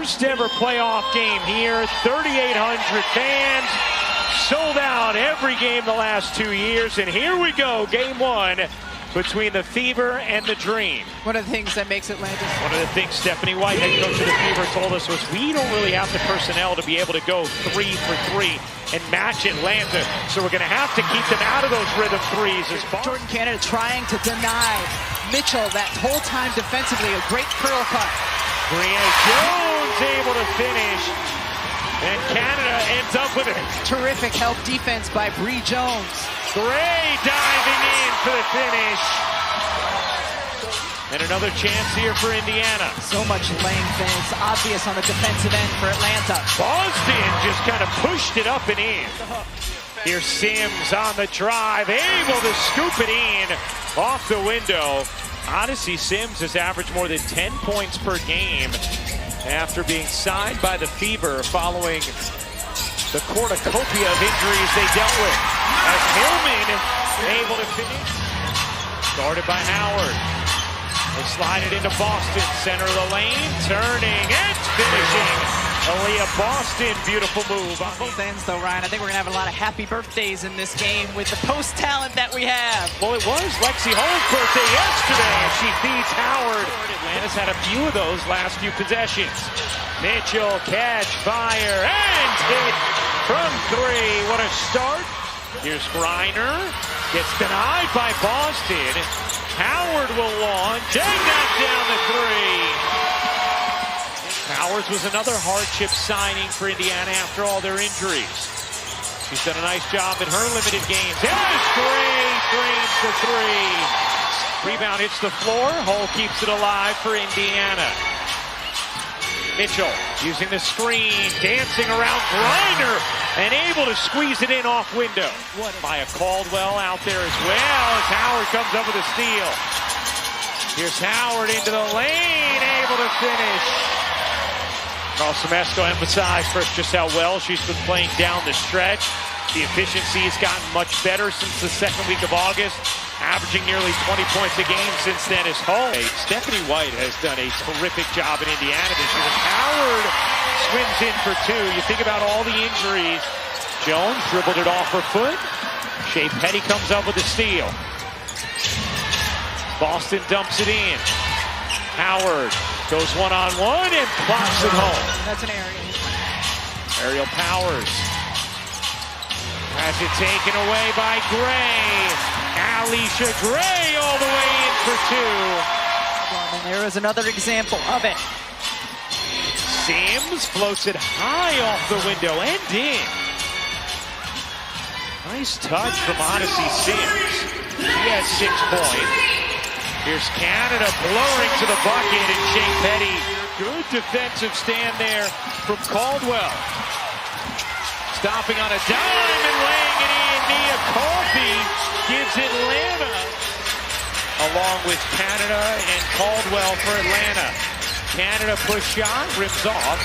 first ever playoff game here. 3,800 fans. Sold out every game the last 2 years. And here we go, game one between the Fever and the Dream. One of the things that makes Atlanta... One of the things Stephanie White, head coach of the Fever, told us was we don't really have the personnel to be able to go 3 for 3 and match Atlanta. So we're going to have to keep them out of those rhythm threes. As Jordan Canada trying to deny Mitchell that whole time defensively. A great curl cut. Brianna Jones able to finish. And Canada ends up with it. Terrific help defense by Bree Jones. Gray diving in for the finish. And another chance here for Indiana. So much length, and it's obvious on the defensive end for Atlanta. Boston just kind of pushed it up and in. Here's Sims on the drive, able to scoop it in off the window. Odyssey Sims has averaged more than 10 points per game after being signed by the Fever following the cornucopia of injuries they dealt with. As Hillman able to finish. Guarded by Howard. They slide it into Boston, center of the lane, turning and finishing. Aaliyah Boston, beautiful move. On both ends though, Ryan, I think we're gonna have a lot of happy birthdays in this game with the post talent that we have. Well, it was Lexi Hall's birthday yesterday, and she feeds Howard. Atlanta's had a few of those last few possessions. Mitchell, catch, fire, and hit from 3. What a start. Here's Griner, gets denied by Boston. Howard will launch and knock down the 3. Howard was another hardship signing for Indiana after all their injuries. She's done a nice job in her limited games. Yes, great, drains the 3. Rebound hits the floor. Hull keeps it alive for Indiana. Mitchell using the screen, dancing around Griner, and able to squeeze it in off window. Maya Caldwell out there as well as Howard comes up with a steal. Here's Howard into the lane, able to finish. Carl Semesco emphasized first just how well she's been playing down the stretch. The efficiency has gotten much better since the second week of August, averaging nearly 20 points a game since then as Hull. Stephanie White has done a terrific job in Indiana this year. Howard swims in for 2. You think about all the injuries. Jones dribbled it off her foot. Shea Petty comes up with a steal. Boston dumps it in. Howard goes one-on-one and plops it home. That's an area. Aerial Powers has it taken away by Gray. Alicia Gray all the way in for 2. And there is another example of it. Sims floats it high off the window and in. Nice touch from Odyssey Sims. He has 6 points. Here's Canada blowing to the bucket, and Shea Petty. Good defensive stand there from Caldwell. Stopping on a dime and laying it in. Nia Colby gives Atlanta. Along with Canada and Caldwell for Atlanta. Canada push shot, rips off.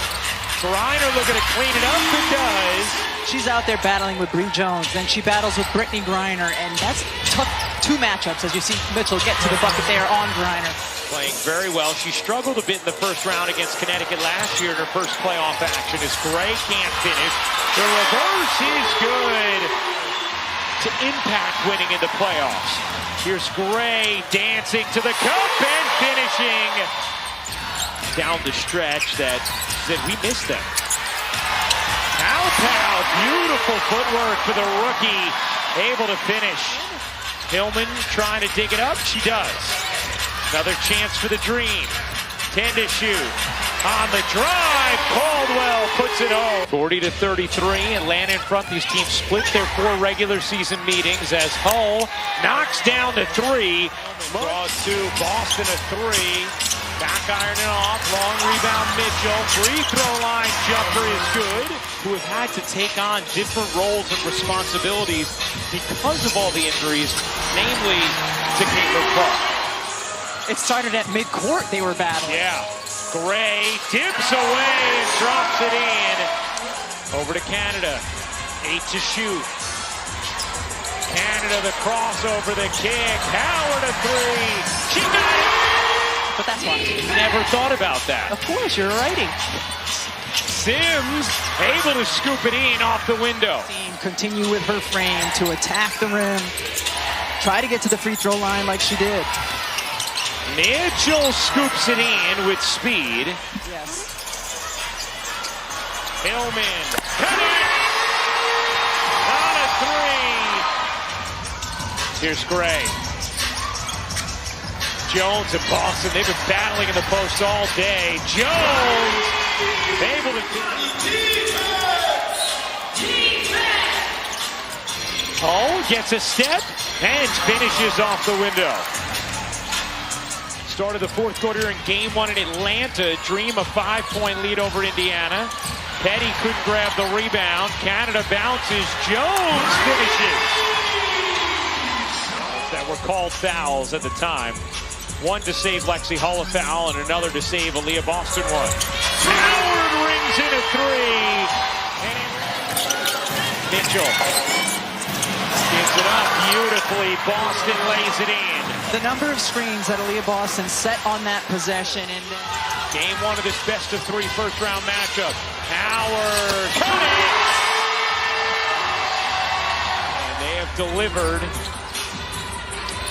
Griner looking to clean it up, and does. She's out there battling with Bree Jones, then she battles with Brittany Griner, and that's tough 2 matchups as you see Mitchell get to the bucket there on Griner. Playing very well. She struggled a bit in the first round against Connecticut last year in her first playoff action as Gray can't finish. The reverse is good to impact winning in the playoffs. Here's Gray dancing to the cup and finishing down the stretch that said we missed them. Pow, beautiful footwork for the rookie, able to finish. Hillman trying to dig it up, she does. Another chance for the Dream. 10 to shoot. On the drive, Caldwell puts it home. 40-33, Atlanta in front. These teams split their 4 regular season meetings as Hull knocks down to 3. Draws 2, Boston a 3. Back ironing off, long rebound Mitchell. Free throw line jumper is good. Who have had to take on different roles and responsibilities because of all the injuries, namely to Caitlin Clark. It started at midcourt, they were battling. Yeah. Gray dips away and drops it in. Over to Canada. 8 to shoot. Canada, the crossover, the kick. Howard a 3. She got it! But that's why. Never thought about that. Of course, you're righty. Sims able to scoop it in off the window. Continue with her frame to attack the rim. Try to get to the free throw line like she did. Mitchell scoops it in with speed. Yes. Hillman. Cut it! On a three. Here's Gray. Jones and Boston, they've been battling in the post all day. Jones able to gets a step and finishes off the window. Started the fourth quarter in game one in Atlanta. Dream a 5-point lead over Indiana. Petty couldn't grab the rebound. Canada bounces. Jones finishes. That were called fouls at the time. One to save Lexi Hull a foul and another to save Aaliyah Boston one. Howard rings in a three. Mitchell gives it up beautifully. Boston lays it in. The number of screens that Aaliyah Boston set on that possession. And game one of this best of three first round matchup. Howard. Cut it! And they have delivered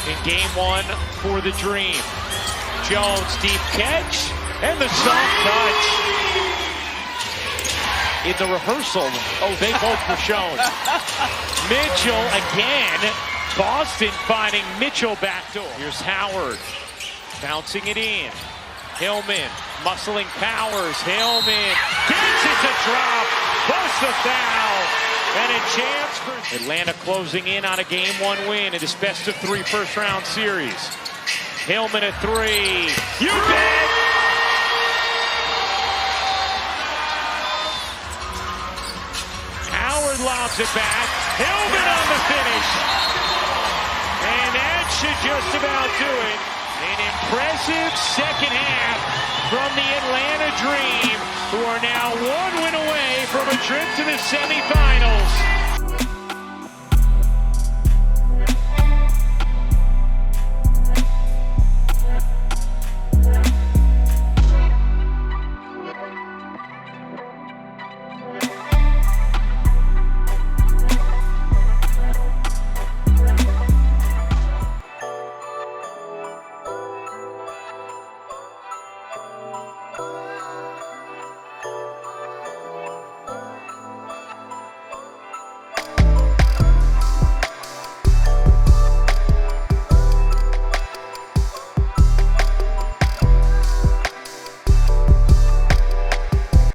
in game one for the Dream. Jones deep catch and the soft touch. In the rehearsal, they both were shown. Mitchell again. Boston finding Mitchell backdoor. Here's Howard bouncing it in. Hillman muscling Powers. Hillman gets it to drop. Busts the foul. And a chance for Atlanta closing in on a game one win in this best of three first round series. Hillman a three. You bet! Howard lobs it back. Hillman on the finish. And that should just about do it. An impressive second half from the Atlanta Dream, who are now one win away from a trip to the semifinals.